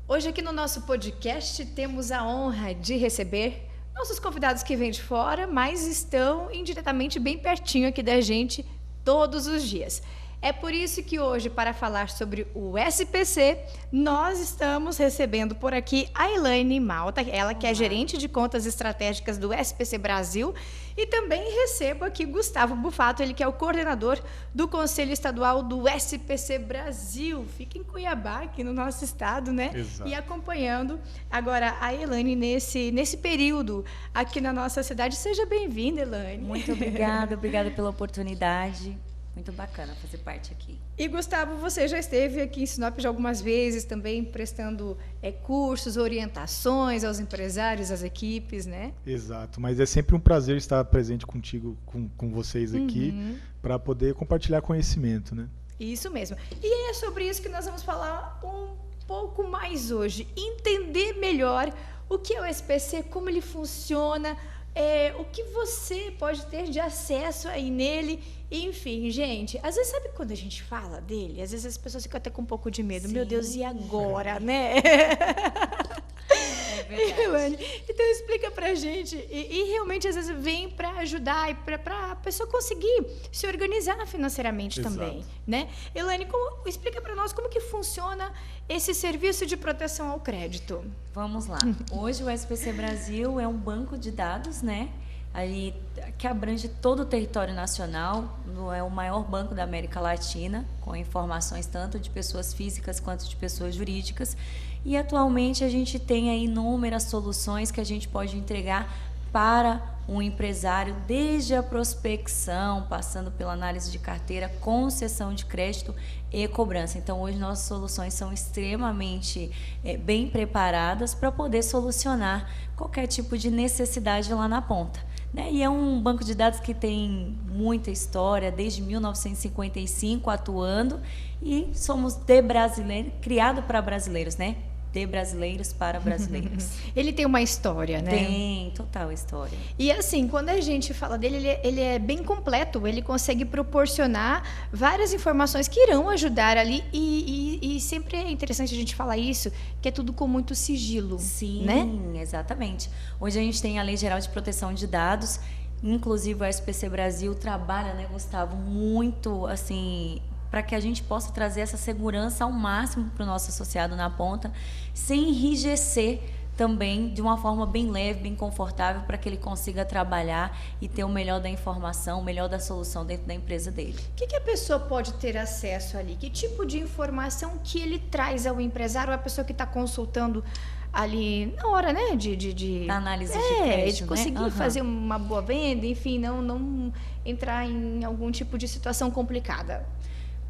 Hoje aqui no nosso podcast temos a honra de receber nossos convidados que vêm de fora, mas estão indiretamente bem pertinho aqui da gente todos os dias. É por isso que hoje, para falar sobre o SPC, nós estamos recebendo por aqui a Elaine Malta, ela que é gerente de contas estratégicas do SPC Brasil, e também recebo aqui Gustavo Bufato, ele que é o coordenador do Conselho Estadual do SPC Brasil. Fica em Cuiabá, aqui no nosso estado, né? Exato. E acompanhando agora a Elaine nesse período aqui na nossa cidade. Seja bem-vinda, Elaine. Muito obrigada pela oportunidade. Muito bacana fazer parte aqui. E, Gustavo, você já esteve aqui em Sinop já algumas vezes também prestando cursos, orientações aos empresários, às equipes, né? Exato, mas é sempre um prazer estar presente contigo, com vocês aqui, para poder compartilhar conhecimento, né? Isso mesmo. E é sobre isso que nós vamos falar um pouco mais hoje. Entender melhor o que é o SPC, como ele funciona, o que você pode ter de acesso aí nele. Enfim, gente, às vezes sabe quando a gente fala dele? Às vezes as pessoas ficam até com um pouco de medo. Sim. Meu Deus, e agora, né? É verdade. Elaine, então explica pra gente. E realmente, às vezes, vem para ajudar e para a pessoa conseguir se organizar financeiramente. Exato. Também, né? Elaine, explica para nós como que funciona esse serviço de proteção ao crédito. Vamos lá. Hoje o SPC Brasil é um banco de dados, né? Aí, que abrange todo o território nacional, é o maior banco da América Latina, com informações tanto de pessoas físicas quanto de pessoas jurídicas. E atualmente a gente tem aí inúmeras soluções que a gente pode entregar para um empresário, desde a prospecção, passando pela análise de carteira, concessão de crédito e cobrança. Então, hoje nossas soluções são extremamente bem preparadas para poder solucionar qualquer tipo de necessidade lá na ponta. E é um banco de dados que tem muita história, desde 1955 atuando, e somos criado para brasileiros, né? De brasileiros para brasileiros. Ele tem uma história, né? Tem, total história. E assim, quando a gente fala dele, ele é bem completo, ele consegue proporcionar várias informações que irão ajudar ali, e sempre é interessante a gente falar isso, que é tudo com muito sigilo. Sim, né? Exatamente. Hoje a gente tem a Lei Geral de Proteção de Dados, inclusive o SPC Brasil trabalha, né, Gustavo, muito assim, para que a gente possa trazer essa segurança ao máximo para o nosso associado na ponta, sem enrijecer também, de uma forma bem leve, bem confortável, para que ele consiga trabalhar e ter o melhor da informação, o melhor da solução dentro da empresa dele. O que a pessoa pode ter acesso ali? Que tipo de informação que ele traz ao empresário, ou a pessoa que está consultando ali na hora, né, da análise de crédito, de conseguir fazer uma boa venda, enfim, não entrar em algum tipo de situação complicada.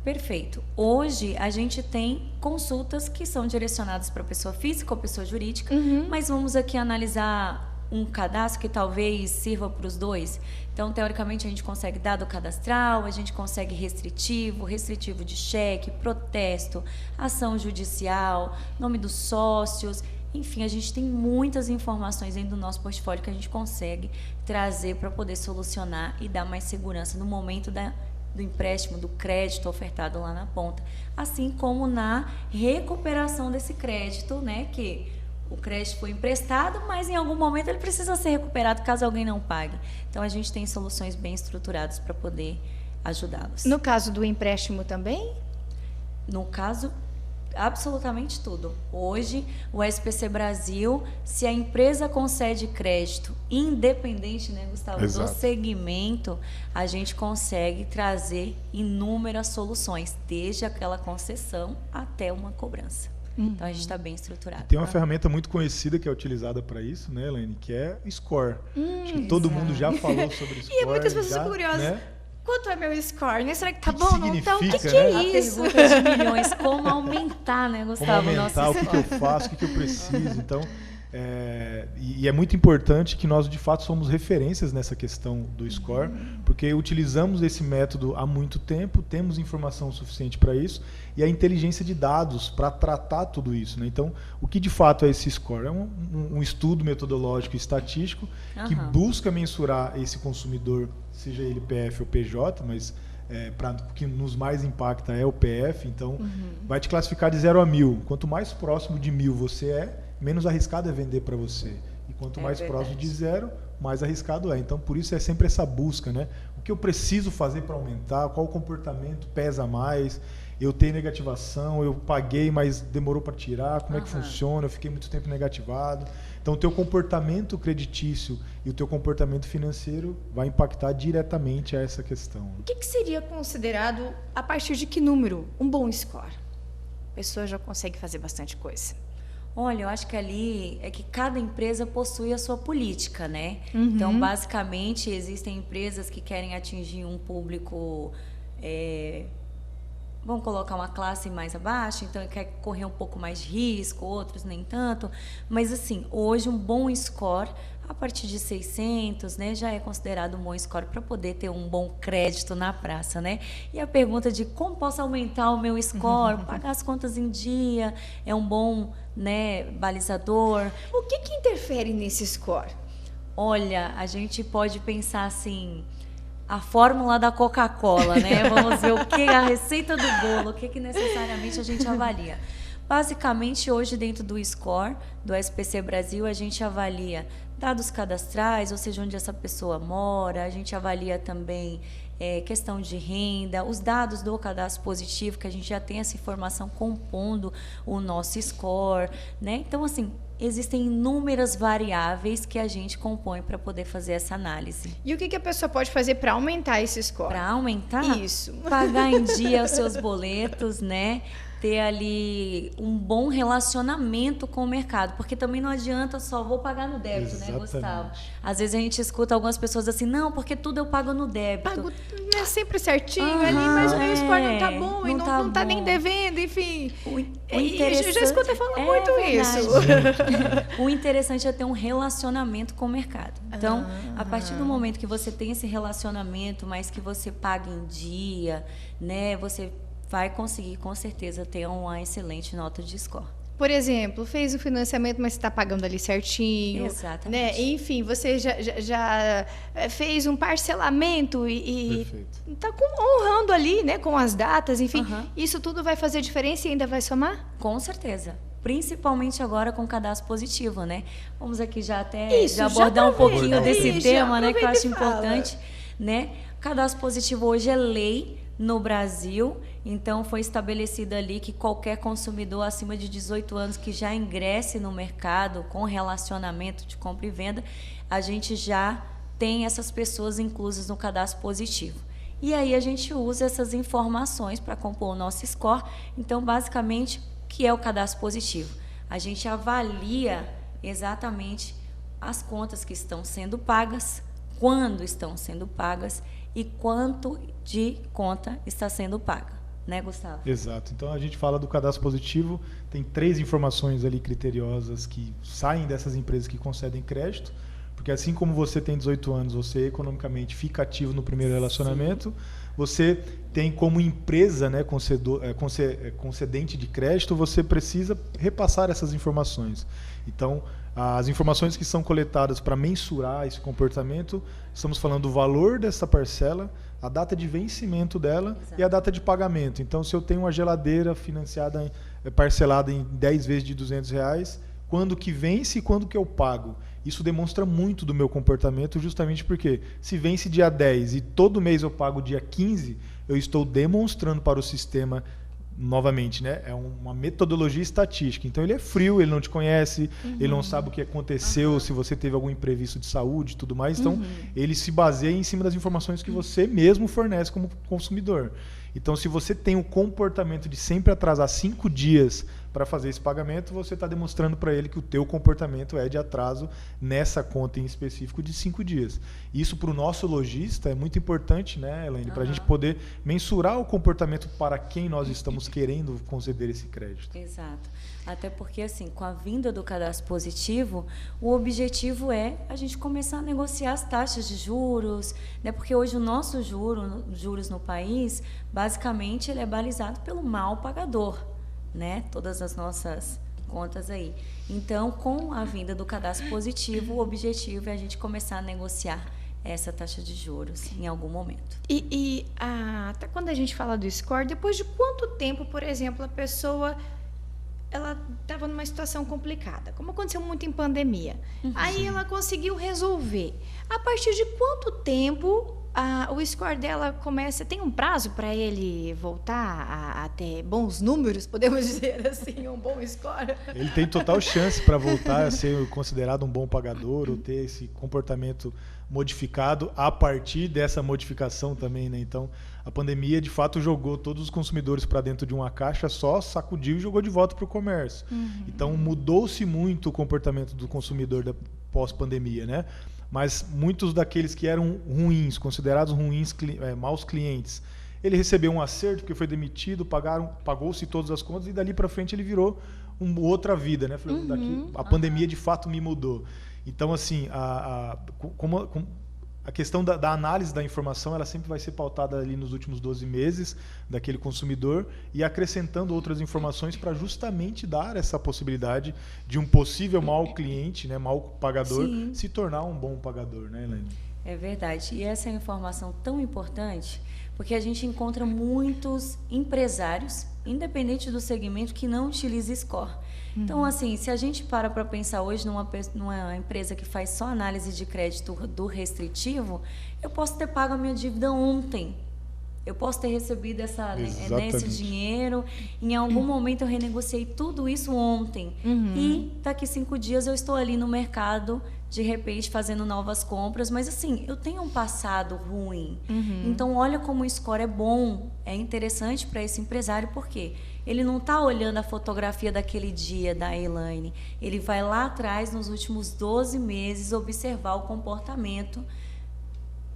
Perfeito. Hoje a gente tem consultas que são direcionadas para pessoa física ou pessoa jurídica, mas vamos aqui analisar um cadastro que talvez sirva para os dois. Então, teoricamente, a gente consegue dado cadastral, a gente consegue restritivo de cheque, protesto, ação judicial, nome dos sócios. Enfim, a gente tem muitas informações dentro do nosso portfólio que a gente consegue trazer para poder solucionar e dar mais segurança no momento do empréstimo, do crédito ofertado lá na ponta, assim como na recuperação desse crédito, né, que o crédito foi emprestado, mas em algum momento ele precisa ser recuperado caso alguém não pague. Então, a gente tem soluções bem estruturadas para poder ajudá-los. No caso do empréstimo também? No caso, absolutamente tudo. Hoje, o SPC Brasil, se a empresa concede crédito, independente, né, Gustavo, Exato, do segmento, a gente consegue trazer inúmeras soluções, desde aquela concessão até uma cobrança. Então, a gente está bem estruturado. Tem uma ferramenta muito conhecida que é utilizada para isso, né, Elaine, que é Score. Acho que todo mundo já falou sobre Score. E muitas pessoas são curiosas. Né? Quanto é meu score, né? Será que tá bom? Não tá? O que significa, é né? isso? A pergunta de milhões, como aumentar, né, Gustavo? Como aumentar, nosso o que eu faço, o que eu preciso. Então, e é muito importante que nós, de fato, somos referências nessa questão do score, porque Porque utilizamos esse método há muito tempo, temos informação suficiente para isso, e a inteligência de dados para tratar tudo isso, né? Então, o que de fato é esse score? É um estudo metodológico e estatístico que busca mensurar esse consumidor, seja ele PF ou PJ, mas o que nos mais impacta é o PF, então vai te classificar de 0 a 1000. Quanto mais próximo de 1000 você é, menos arriscado é vender para você. E quanto mais próximo de 0, mais arriscado é. Então, por isso é sempre essa busca, né? O que eu preciso fazer para aumentar? Qual comportamento pesa mais? Eu tenho negativação, eu paguei, mas demorou para tirar. Como é que funciona? Eu fiquei muito tempo negativado. Então, o teu comportamento creditício e o teu comportamento financeiro vai impactar diretamente a essa questão. O que seria considerado, a partir de que número, um bom score? A pessoa já consegue fazer bastante coisa. Olha, eu acho que ali é que cada empresa possui a sua política, né? Então, basicamente, existem empresas que querem atingir um público, vamos colocar uma classe mais abaixo, então quer correr um pouco mais de risco, outros nem tanto. Mas, assim, hoje um bom score, a partir de 600, né, já é considerado um bom score para poder ter um bom crédito na praça, né? E a pergunta de como posso aumentar o meu score, pagar as contas em dia, é um bom, né, balizador. O que interfere nesse score? Olha, a gente pode pensar assim, a fórmula da Coca-Cola, né? Vamos ver o que a receita do bolo, o que necessariamente a gente avalia. Basicamente, hoje, dentro do score do SPC Brasil, a gente avalia dados cadastrais, ou seja, onde essa pessoa mora, a gente avalia também questão de renda, os dados do cadastro positivo, que a gente já tem essa informação compondo o nosso score, né? Então, assim, existem inúmeras variáveis que a gente compõe para poder fazer essa análise. E o que a pessoa pode fazer para aumentar esse score? Para aumentar? Isso. Pagar em dia os seus boletos, né? Ter ali um bom relacionamento com o mercado, porque também não adianta só vou pagar no débito, Exatamente. né, Gustavo? Às vezes a gente escuta algumas pessoas assim, não, porque tudo eu pago no débito. Pago sempre certinho ali, mas o meu score não tá bom e não tá nem devendo, enfim. O interessante, eu já escutei falar muito verdade. isso. O interessante é ter um relacionamento com o mercado. Então, a partir do momento que você tem esse relacionamento, mas que você paga em dia, né, você vai conseguir, com certeza, ter uma excelente nota de score. Por exemplo, fez o financiamento, mas está pagando ali certinho. Exatamente. Né? Enfim, você já fez um parcelamento e está honrando ali, né, com as datas, enfim. Isso tudo vai fazer diferença e ainda vai somar? Com certeza. Principalmente agora com o cadastro positivo, né? Vamos aqui já até abordar um pouquinho desse tema, né, que eu acho importante, né? O cadastro positivo hoje é lei no Brasil, então foi estabelecido ali que qualquer consumidor acima de 18 anos que já ingresse no mercado com relacionamento de compra e venda, a gente já tem essas pessoas inclusas no cadastro positivo. E aí a gente usa essas informações para compor o nosso score. Então, basicamente, o que é o cadastro positivo? A gente avalia exatamente as contas que estão sendo pagas, quando estão sendo pagas e quanto de conta está sendo paga, né, Gustavo? Exato. Então, a gente fala do cadastro positivo, tem 3 informações ali criteriosas que saem dessas empresas que concedem crédito, porque assim como você tem 18 anos, você economicamente fica ativo no primeiro relacionamento, você tem como empresa, né, concedente de crédito, você precisa repassar essas informações. Então, as informações que são coletadas para mensurar esse comportamento, estamos falando do valor dessa parcela, a data de vencimento dela e a data de pagamento. Então, se eu tenho uma geladeira financiada, parcelada em 10 vezes de R$200, quando que vence e quando que eu pago? Isso demonstra muito do meu comportamento, justamente porque se vence dia 10 e todo mês eu pago dia 15, eu estou demonstrando para o sistema, novamente, né? É uma metodologia estatística. Então, ele é frio, ele não te conhece, ele não sabe o que aconteceu, se você teve algum imprevisto de saúde e tudo mais. Então, ele se baseia em cima das informações que você mesmo fornece como consumidor. Então, se você tem o comportamento de sempre atrasar 5 dias para fazer esse pagamento, você está demonstrando para ele que o teu comportamento é de atraso nessa conta em específico de 5 dias. Isso para o nosso lojista é muito importante, né, Elaine? Para a gente poder mensurar o comportamento para quem nós estamos querendo conceder esse crédito. Exato. Até porque, assim, com a vinda do cadastro positivo, o objetivo é a gente começar a negociar as taxas de juros, né? Porque hoje o nosso juros no país, basicamente, ele é balizado pelo mal pagador, né? Todas as nossas contas aí. Então, com a vinda do cadastro positivo, o objetivo é a gente começar a negociar essa taxa de juros em algum momento. Até quando a gente fala do score, depois de quanto tempo, por exemplo, a pessoa ela estava numa situação complicada, como aconteceu muito em pandemia. Aí ela conseguiu resolver. A partir de quanto tempo o score dela começa... Tem um prazo para ele voltar a ter bons números, podemos dizer assim, um bom score? Ele tem total chance para voltar a ser considerado um bom pagador ou ter esse comportamento modificado a partir dessa modificação também, né? Então, a pandemia, de fato, jogou todos os consumidores para dentro de uma caixa só, sacudiu e jogou de volta para o comércio. Então, mudou-se muito o comportamento do consumidor da pós-pandemia, né? Mas muitos daqueles que eram ruins, considerados ruins, maus clientes, ele recebeu um acerto porque foi demitido, pagou-se todas as contas e dali para frente ele virou outra vida, né? Falei, a pandemia de fato me mudou. Então, assim, a questão da análise da informação, ela sempre vai ser pautada ali nos últimos 12 meses daquele consumidor e acrescentando outras informações para justamente dar essa possibilidade de um possível mau cliente, né, mau pagador, se tornar um bom pagador, né, Elaine? É verdade. E essa é uma informação tão importante porque a gente encontra muitos empresários, independente do segmento, que não utilizam score. Então, assim, se a gente para pensar hoje numa empresa que faz só análise de crédito do restritivo, eu posso ter pago a minha dívida ontem. Eu posso ter recebido esse dinheiro. Em algum momento eu renegociei tudo isso ontem. E daqui 5 dias eu estou ali no mercado, de repente, fazendo novas compras. Mas, assim, eu tenho um passado ruim. Então, olha como o score é bom, é interessante para esse empresário. Por quê? Ele não está olhando a fotografia daquele dia da Elaine. Ele vai lá atrás, nos últimos 12 meses, observar o comportamento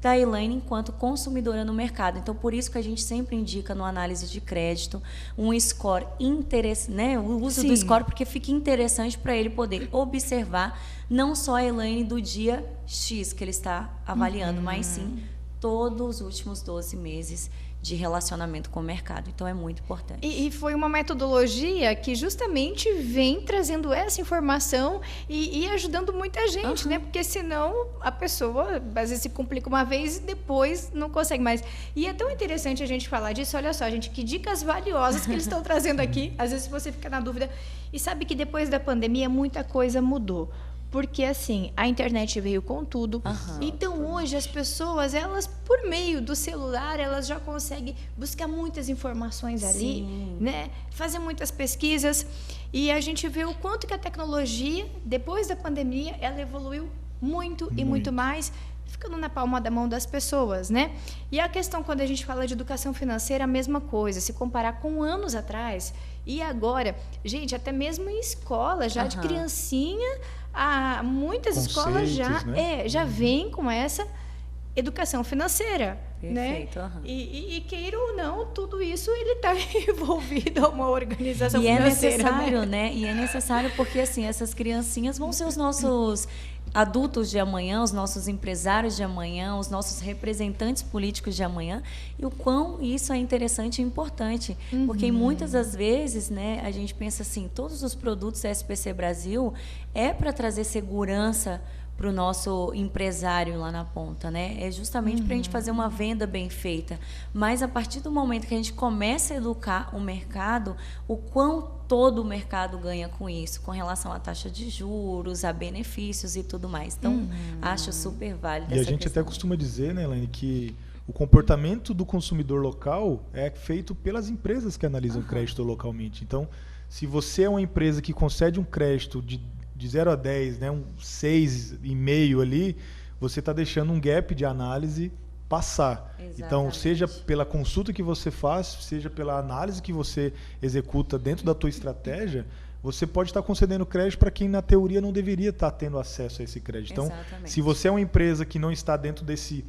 da Elaine enquanto consumidora no mercado. Então, por isso que a gente sempre indica no análise de crédito um score interessante, né? O uso do score, porque fica interessante para ele poder observar não só a Elaine do dia X que ele está avaliando, mas sim todos os últimos 12 meses de relacionamento com o mercado. Então, é muito importante. E foi uma metodologia que justamente vem trazendo essa informação e ajudando muita gente, né? Porque senão a pessoa, às vezes, se complica uma vez e depois não consegue mais. E é tão interessante a gente falar disso. Olha só, gente, que dicas valiosas que eles estão trazendo aqui. Às vezes você fica na dúvida. E sabe que depois da pandemia muita coisa mudou. Porque, assim, a internet veio com tudo. Então, hoje, as pessoas, elas, por meio do celular, elas já conseguem buscar muitas informações ali, né? Fazer muitas pesquisas. E a gente vê o quanto que a tecnologia, depois da pandemia, ela evoluiu muito e muito mais, ficando na palma da mão das pessoas, né? E a questão, quando a gente fala de educação financeira, a mesma coisa. Se comparar com anos atrás e agora, gente, até mesmo em escola, já de criancinha... muitas escolas já vêm com essa educação financeira. Perfeito, né? E queira ou não, tudo isso ele está envolvido a uma organização financeira. É necessário, né? E é necessário porque assim, essas criancinhas vão ser os nossos adultos de amanhã, os nossos empresários de amanhã, os nossos representantes políticos de amanhã, e o quão isso é interessante e importante, porque muitas das vezes, né, a gente pensa assim, todos os produtos SPC Brasil é para trazer segurança para o nosso empresário lá na ponta, né? É justamente para a gente fazer uma venda bem feita. Mas a partir do momento que a gente começa a educar o mercado, o quão todo o mercado ganha com isso, com relação à taxa de juros, a benefícios e tudo mais. Então, acho super válido essa questão. E a gente questão. até costuma dizer, né, Elaine, que o comportamento do consumidor local é feito pelas empresas que analisam crédito localmente. Então, se você é uma empresa que concede um crédito de 0 a 10, né, um 6,5 ali, você está deixando um gap de análise passar. Exatamente. Então, seja pela consulta que você faz, seja pela análise que você executa dentro da tua estratégia, você pode estar concedendo crédito para quem, na teoria, não deveria estar tendo acesso a esse crédito. Então, Exatamente. se você é uma empresa que não está dentro desse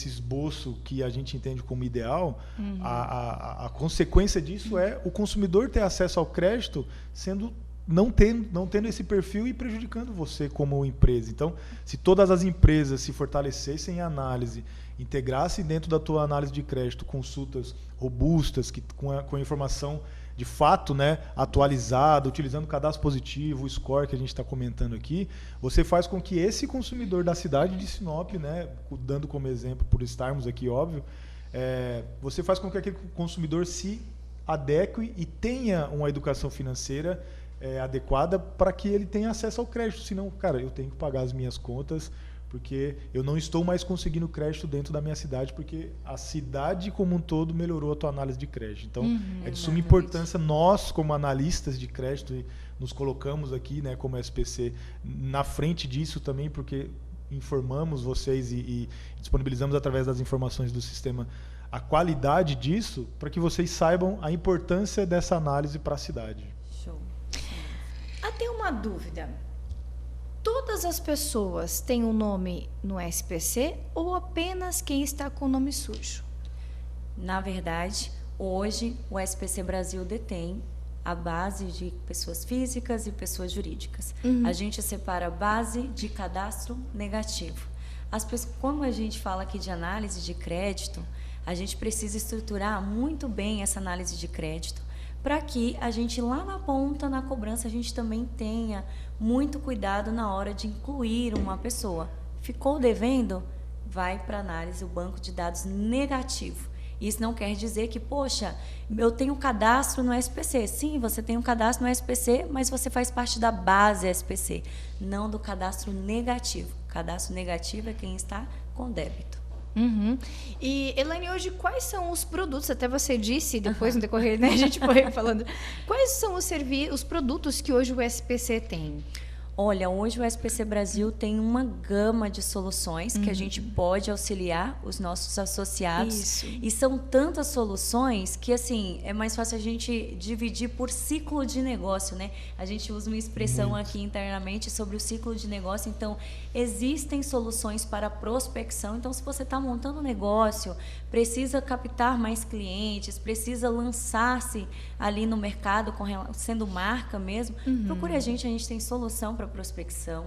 esboço que a gente entende como ideal, a consequência disso é o consumidor ter acesso ao crédito não tendo esse perfil e prejudicando você como empresa. Então, se todas as empresas se fortalecessem em análise, integrassem dentro da tua análise de crédito consultas robustas, com a informação de fato, né, atualizada, utilizando o cadastro positivo, o score que a gente está comentando aqui, você faz com que esse consumidor da cidade de Sinop, né, dando como exemplo por estarmos aqui, óbvio, você faz com que aquele consumidor se adeque e tenha uma educação financeira adequada para que ele tenha acesso ao crédito. Senão, cara, eu tenho que pagar as minhas contas porque eu não estou mais conseguindo crédito dentro da minha cidade, porque a cidade como um todo melhorou a tua análise de crédito. Então, é de suma importância nós, como analistas de crédito, nos colocamos aqui, né, como SPC, na frente disso também, porque informamos vocês e disponibilizamos através das informações do sistema a qualidade disso, para que vocês saibam a importância dessa análise para a cidade. Show. Tem uma dúvida. Todas as pessoas têm um nome no SPC ou apenas quem está com o nome sujo? Na verdade, hoje o SPC Brasil detém a base de pessoas físicas e pessoas jurídicas. A gente separa a base de cadastro negativo. Como a gente fala aqui de análise de crédito, a gente precisa estruturar muito bem essa análise de crédito, para que a gente lá na ponta, na cobrança, a gente também tenha muito cuidado na hora de incluir uma pessoa. Ficou devendo? Vai para análise o banco de dados negativo. Isso não quer dizer que, poxa, eu tenho cadastro no SPC. Sim, você tem um cadastro no SPC, mas você faz parte da base SPC, não do cadastro negativo. Cadastro negativo é quem está com débito. E, Elaine, hoje quais são os produtos, até você disse, depois no decorrer, né, a gente foi falando, quais são os produtos que hoje o SPC tem? Olha, hoje o SPC Brasil tem uma gama de soluções que a gente pode auxiliar os nossos associados. Isso. E são tantas soluções que, assim, é mais fácil a gente dividir por ciclo de negócio, né? A gente usa uma expressão aqui internamente sobre o ciclo de negócio. Então, existem soluções para prospecção. Então, se você está montando um negócio, precisa captar mais clientes, precisa lançar-se ali no mercado, sendo marca mesmo, procure a gente tem solução para prospecção,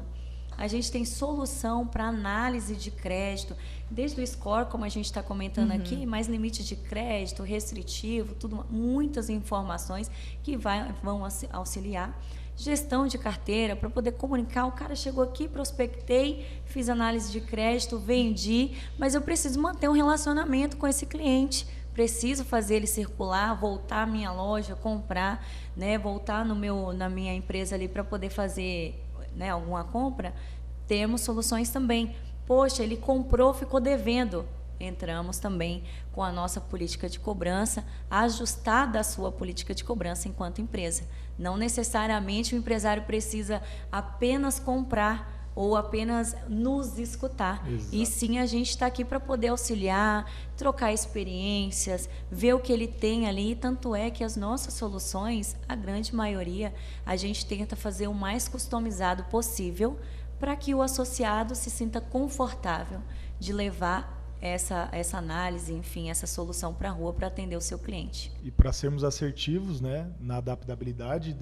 a gente tem solução para análise de crédito, desde o score, como a gente está comentando aqui, mais limite de crédito, restritivo, tudo, muitas informações que vão auxiliar. Gestão de carteira, para poder comunicar, o cara chegou aqui, prospectei, fiz análise de crédito, vendi, mas eu preciso manter um relacionamento com esse cliente, preciso fazer ele circular, voltar à minha loja, comprar, né, voltar na minha empresa ali para poder fazer, né, alguma compra. Temos soluções também. Poxa, ele comprou, ficou devendo. Entramos também com a nossa política de cobrança, ajustada à sua política de cobrança enquanto empresa. Não necessariamente o empresário precisa apenas comprar ou apenas nos escutar. Exato. E sim, a gente está aqui para poder auxiliar, trocar experiências, ver o que ele tem ali. Tanto é que as nossas soluções, a grande maioria, a gente tenta fazer o mais customizado possível para que o associado se sinta confortável de levar essa análise, enfim, essa solução para a rua para atender o seu cliente. E para sermos assertivos, né, na adaptabilidade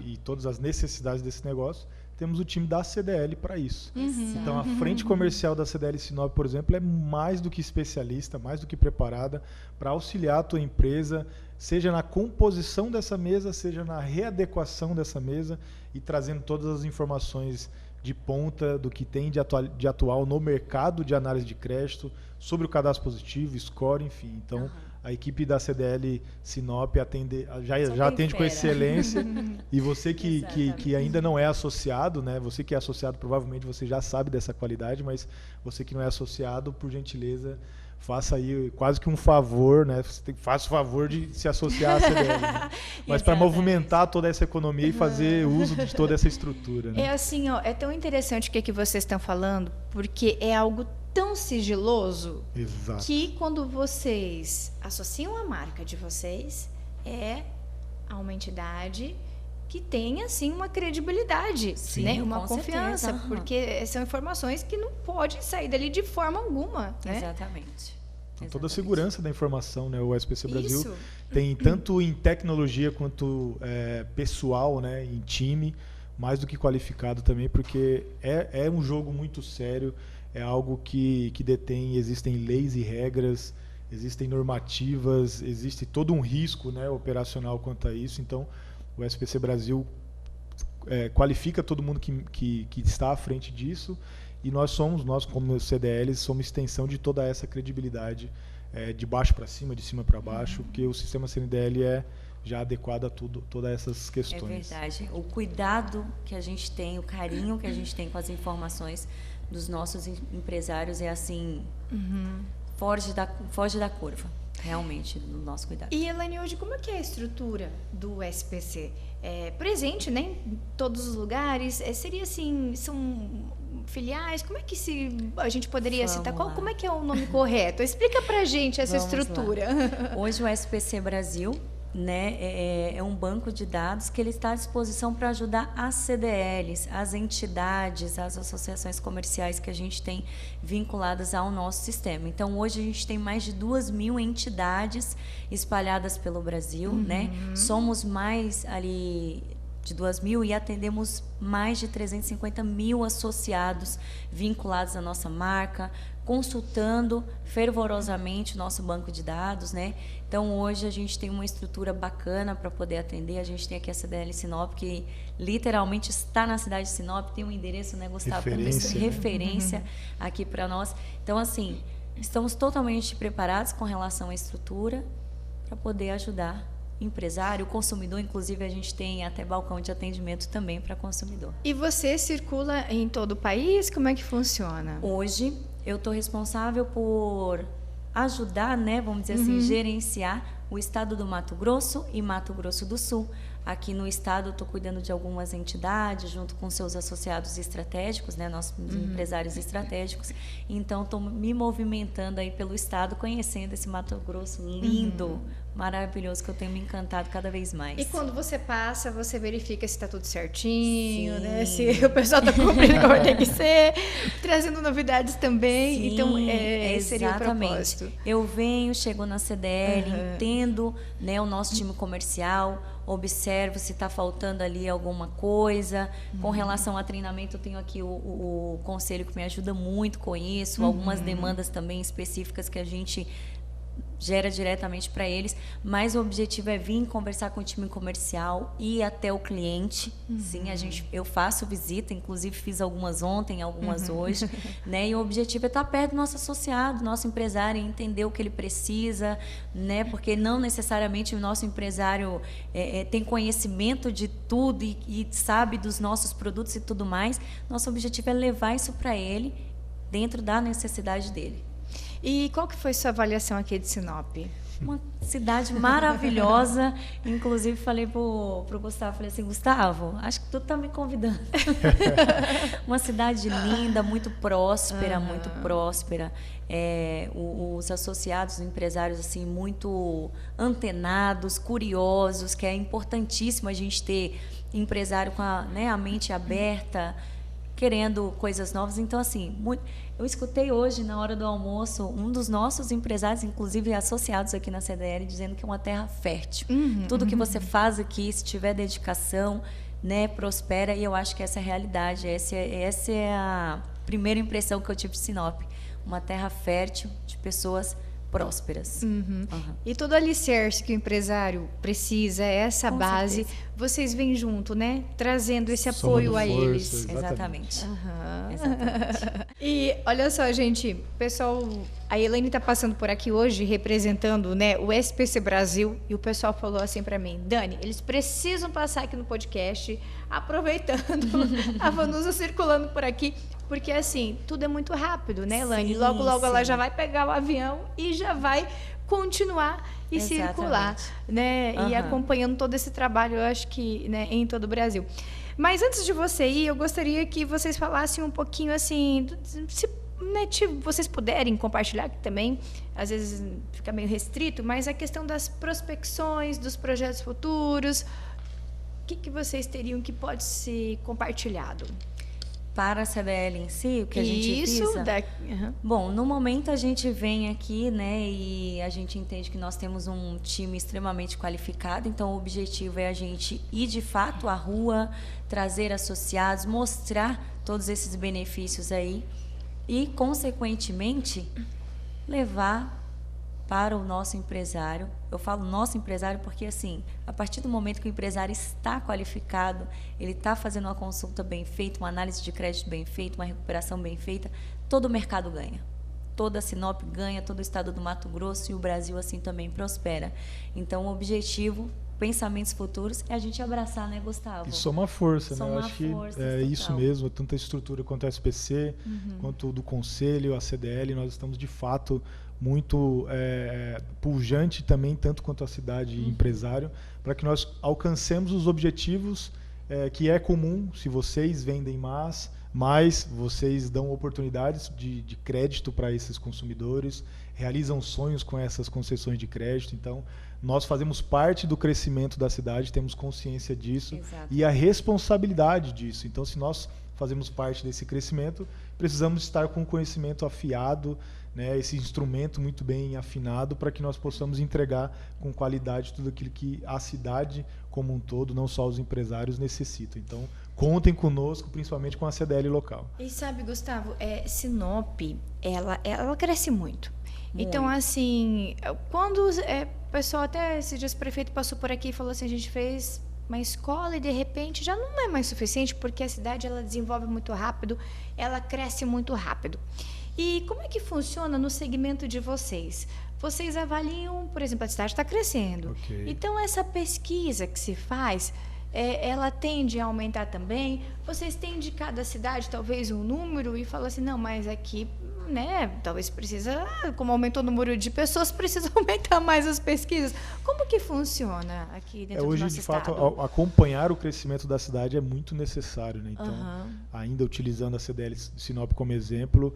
e todas as necessidades desse negócio, temos o time da CDL para isso. Então, a frente comercial da CDL Sinop, por exemplo, é mais do que especialista, mais do que preparada para auxiliar a tua empresa, seja na composição dessa mesa, seja na readequação dessa mesa e trazendo todas as informações de ponta do que tem de atual no mercado de análise de crédito, sobre o cadastro positivo, score, enfim. Então, a equipe da CDL Sinop já atende com excelência. E você que ainda não é associado, né? Você que é associado, provavelmente você já sabe dessa qualidade, mas você que não é associado, por gentileza, faça aí quase que um favor, né? Faça o favor de se associar à CDL. Né? Mas para movimentar toda essa economia e fazer uso de toda essa estrutura. Né? É assim, ó, é tão interessante o que vocês estão falando, porque é algo tão sigiloso Exato. que quando vocês associam a marca de vocês, é a uma entidade que tem, assim, uma credibilidade, Sim, né? Uma com confiança, certeza. porque são informações que não podem sair dali de forma alguma, né? Exatamente. Com toda a Exatamente. segurança da informação, né? O SPC Brasil Isso. tem tanto em tecnologia quanto pessoal, né? Em time, mais do que qualificado também, porque é um jogo muito sério, é algo que existem leis e regras, existem normativas, existe todo um risco, né, operacional quanto a isso. Então, o SPC Brasil qualifica todo mundo que está à frente disso, e nós como CDLs, somos extensão de toda essa credibilidade, de baixo para cima, de cima para baixo, porque o sistema CNDL é já adequado a todas essas questões. É verdade. O cuidado que a gente tem, o carinho que a gente tem com as informações dos nossos empresários é assim, foge da curva, realmente, no nosso cuidado. E, Elaine, hoje, como é que é a estrutura do SPC? É presente, né, em todos os lugares? Seria assim, são filiais? Como é que a gente poderia citar? Como é que é o nome correto? Explica pra gente essa Vamos estrutura. lá. Hoje o SPC Brasil, né, é um banco de dados que ele está à disposição para ajudar as CDLs, as entidades, as associações comerciais que a gente tem vinculadas ao nosso sistema. Então, hoje a gente tem mais de 2.000 entidades espalhadas pelo Brasil, né? Somos mais ali de 2.000 e atendemos mais de 350 mil associados vinculados à nossa marca, consultando fervorosamente o nosso banco de dados, né? Então, hoje a gente tem uma estrutura bacana para poder atender. A gente tem aqui a CDL Sinop, que literalmente está na cidade de Sinop, tem um endereço, né, Gustavo? Referência, Referência aqui para nós. Então, assim, estamos totalmente preparados com relação à estrutura para poder ajudar o empresário, o consumidor. Inclusive, a gente tem até balcão de atendimento também para consumidor. E você circula em todo o país? Como é que funciona? Hoje, eu estou responsável por ajudar, né, vamos dizer assim, gerenciar o estado do Mato Grosso e Mato Grosso do Sul. Aqui no estado, eu estou cuidando de algumas entidades, junto com seus associados estratégicos, né, nossos empresários estratégicos. Então, estou me movimentando aí pelo estado, conhecendo esse Mato Grosso lindo, maravilhoso, que eu tenho me encantado cada vez mais. E quando você passa, você verifica se está tudo certinho, Sim. né? Se o pessoal está cumprindo como tem que ser, trazendo novidades também. Sim, então, seria o exatamente. propósito. Eu venho, chego na CDL, entendo, né, o nosso time comercial, observo se está faltando ali alguma coisa. Com relação a treinamento, eu tenho aqui o conselho que me ajuda muito com isso, algumas demandas também específicas que a gente gera diretamente para eles, mas o objetivo é vir conversar com o time comercial, ir até o cliente. Sim, eu faço visita, inclusive fiz algumas ontem, algumas hoje, né? E o objetivo é estar perto do nosso associado, nosso empresário, entender o que ele precisa, né? Porque não necessariamente o nosso empresário tem conhecimento de tudo e sabe dos nossos produtos e tudo mais. Nosso objetivo é levar isso para ele dentro da necessidade dele. E qual que foi sua avaliação aqui de Sinop? Uma cidade maravilhosa. Inclusive, falei pro Gustavo, falei assim, Gustavo, acho que tu tá me convidando. Uma cidade linda, muito próspera, muito próspera. Os associados, os empresários, assim, muito antenados, curiosos, que é importantíssimo a gente ter empresário com a mente aberta, querendo coisas novas. Então, assim, eu escutei hoje, na hora do almoço, um dos nossos empresários, inclusive associados aqui na CDL, dizendo que é uma terra fértil. Tudo que você faz aqui, se tiver dedicação, né, prospera. E eu acho que essa é a realidade. Essa é a primeira impressão que eu tive de Sinop. Uma terra fértil de pessoas prósperas. E todo alicerce que o empresário precisa, essa Com base, certeza. vocês vêm junto, né? Trazendo esse Soma apoio do a força, eles. Exatamente. Aham. Exatamente. E olha só, gente, pessoal, a Elaine está passando por aqui hoje representando, né, o SPC Brasil, e o pessoal falou assim para mim, Dani, eles precisam passar aqui no podcast, aproveitando a Vanusa circulando por aqui, porque assim, tudo é muito rápido, né, Elaine? Sim, Logo, logo ela sim. já vai pegar o avião e já vai continuar e Exatamente. circular, né? E Aham. acompanhando todo esse trabalho, eu acho que, né, em todo o Brasil. Mas antes de você ir, eu gostaria que vocês falassem um pouquinho assim, se né, vocês puderem compartilhar, que também às vezes fica meio restrito, mas a questão das prospecções, dos projetos futuros, o que vocês teriam que pode ser compartilhado? Para a CDL em si, o que a gente visa? Bom, no momento a gente vem aqui, né, e a gente entende que nós temos um time extremamente qualificado, então o objetivo é a gente ir de fato à rua, trazer associados, mostrar todos esses benefícios aí e, consequentemente, levar para o nosso empresário. Eu falo nosso empresário porque, assim, a partir do momento que o empresário está qualificado, ele está fazendo uma consulta bem feita, uma análise de crédito bem feita, uma recuperação bem feita, todo o mercado ganha. Toda a Sinop ganha, todo o estado do Mato Grosso e o Brasil assim também prospera. Então, o objetivo, pensamentos futuros, é a gente abraçar, né, Gustavo? E soma força, né? Eu Somar acho que forças, é total. isso mesmo, tanto a estrutura quanto a SPC, quanto do Conselho, a CDL, nós estamos de fato muito pujante também, tanto quanto a cidade e empresário, para que nós alcancemos os objetivos que é comum. Se vocês vendem mais, vocês dão oportunidades de crédito para esses consumidores, realizam sonhos com essas concessões de crédito. Então, nós fazemos parte do crescimento da cidade, temos consciência disso. Exato. E a responsabilidade disso. Então, se nós fazemos parte desse crescimento, precisamos estar com o conhecimento afiado, né, esse instrumento muito bem afinado, para que nós possamos entregar com qualidade tudo aquilo que a cidade como um todo, não só os empresários, necessitam. Então, contem conosco, principalmente com a CDL local. E sabe, Gustavo, Sinop, ela cresce muito. Então, assim, quando o pessoal, até esse dia o prefeito passou por aqui e falou assim, a gente fez uma escola e de repente já não é mais suficiente, porque a cidade ela desenvolve muito rápido, ela cresce muito rápido. E como é que funciona no segmento de vocês? Vocês avaliam, por exemplo, a cidade está crescendo. Okay. Então, essa pesquisa que se faz, ela tende a aumentar também? Vocês têm de cada cidade talvez um número e falam assim, não, mas aqui, né, talvez precisa, como aumentou o número de pessoas, precisa aumentar mais as pesquisas. Como que funciona aqui dentro do nosso estado? Hoje, de fato, acompanhar o crescimento da cidade é muito necessário, né? Então, ainda utilizando a CDL Sinop como exemplo,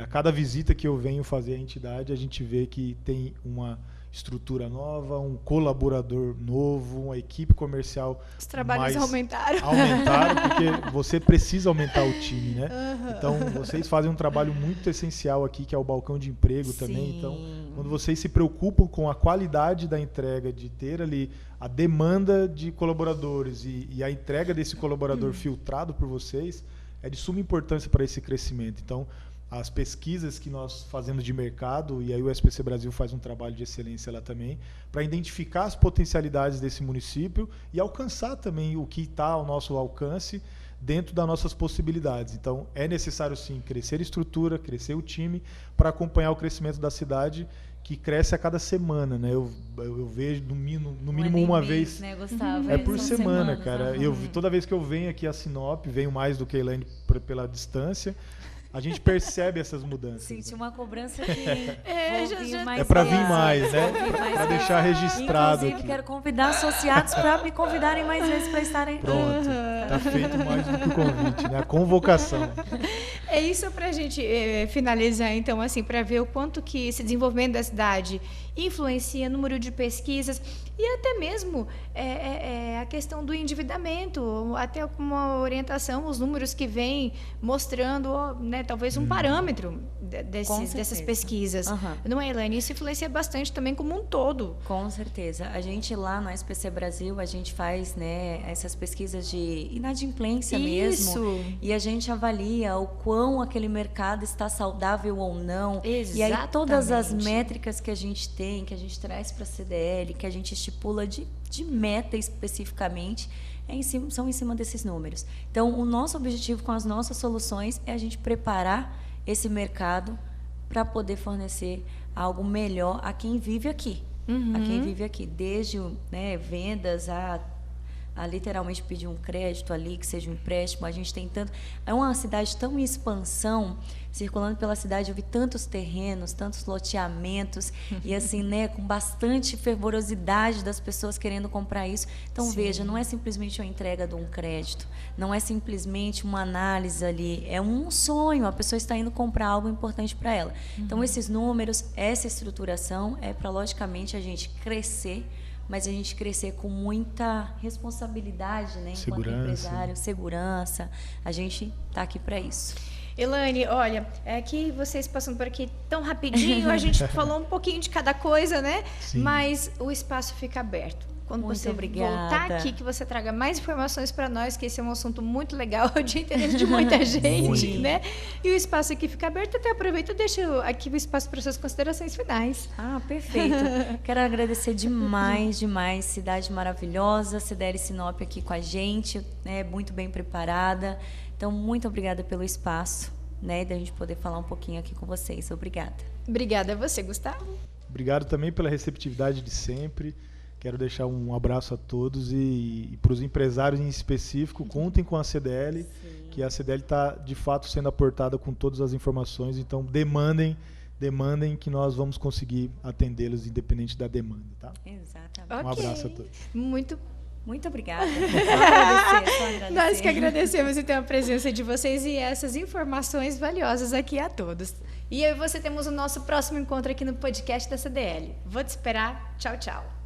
a cada visita que eu venho fazer à entidade, a gente vê que tem uma estrutura nova, um colaborador novo, uma equipe comercial. Os trabalhos aumentaram. Aumentaram, porque você precisa aumentar o time, né? Então, vocês fazem um trabalho muito essencial aqui, que é o balcão de emprego também. Então, quando vocês se preocupam com a qualidade da entrega, de ter ali a demanda de colaboradores e a entrega desse colaborador filtrado por vocês, é de suma importância para esse crescimento. Então, as pesquisas que nós fazemos de mercado, e aí o SPC Brasil faz um trabalho de excelência lá também, para identificar as potencialidades desse município e alcançar também o que está ao nosso alcance dentro das nossas possibilidades. Então, é necessário sim crescer a estrutura, crescer o time, para acompanhar o crescimento da cidade, que cresce a cada semana, né? Eu vejo no mínimo uma vez, né, Gustavo? por São semana, semanas, cara. Toda vez que eu venho aqui a Sinop, venho mais do que a Elaine pela distância, a gente percebe essas mudanças. Senti né? uma cobrança que é para vir mais, né? Para deixar registrado. Inclusive, aqui. quero convidar associados para me convidarem mais vezes para estarem. Pronto, tá feito mais do que o convite, né? A convocação. É isso para a gente finalizar, então, assim, para ver o quanto que esse desenvolvimento da cidade influencia o número de pesquisas e até mesmo a questão do endividamento, até uma orientação, os números que vêm mostrando, né, talvez um parâmetro dessas pesquisas. Não é, Elaine? Isso influencia bastante também como um todo. Com certeza. A gente lá no SPC Brasil, a gente faz, né, essas pesquisas de inadimplência mesmo. E a gente avalia o quão aquele mercado está saudável ou não. Exatamente. E aí todas as métricas que a gente tem, que a gente traz para a CDL, que a gente estipula de meta especificamente, são em cima desses números. Então, o nosso objetivo com as nossas soluções é a gente preparar esse mercado para poder fornecer algo melhor a quem vive aqui. A quem vive aqui, desde, né, vendas a a literalmente pedir um crédito ali, que seja um empréstimo. A gente tem tanto... É uma cidade tão em expansão, circulando pela cidade, eu vi tantos terrenos, tantos loteamentos, e assim, né, com bastante fervorosidade das pessoas querendo comprar isso. Então, Sim. veja, não é simplesmente uma entrega de um crédito, não é simplesmente uma análise ali, é um sonho, a pessoa está indo comprar algo importante para ela. Então, esses números, essa estruturação é para, logicamente, a gente crescer, mas a gente crescer com muita responsabilidade, né, enquanto empresário, segurança. A gente está aqui para isso. Elaine, olha, é que vocês passando por aqui tão rapidinho, a gente falou um pouquinho de cada coisa, né? Sim. Mas o espaço fica aberto. Quando Muito você obrigada. voltar aqui, que você traga mais informações para nós, que esse é um assunto muito legal, de interesse de muita gente, né? E o espaço aqui fica aberto. Até aproveita e deixa aqui o espaço para suas considerações finais. Ah, perfeito. Quero agradecer demais, demais. Cidade maravilhosa, CDL Sinop aqui com a gente, né? Muito bem preparada. Então, muito obrigada pelo espaço, né? Da gente poder falar um pouquinho aqui com vocês. Obrigada. Obrigada a você, Gustavo. Obrigado também pela receptividade de sempre. Quero deixar um abraço a todos e para os empresários em específico, contem com a CDL, que a CDL está de fato sendo aportada com todas as informações, então demandem que nós vamos conseguir atendê-los independente da demanda, tá? Exatamente. Um abraço a todos. Muito obrigada. Só agradecer. Nós que agradecemos então a presença de vocês e essas informações valiosas aqui a todos. E eu e você temos o nosso próximo encontro aqui no podcast da CDL. Vou te esperar. Tchau, tchau.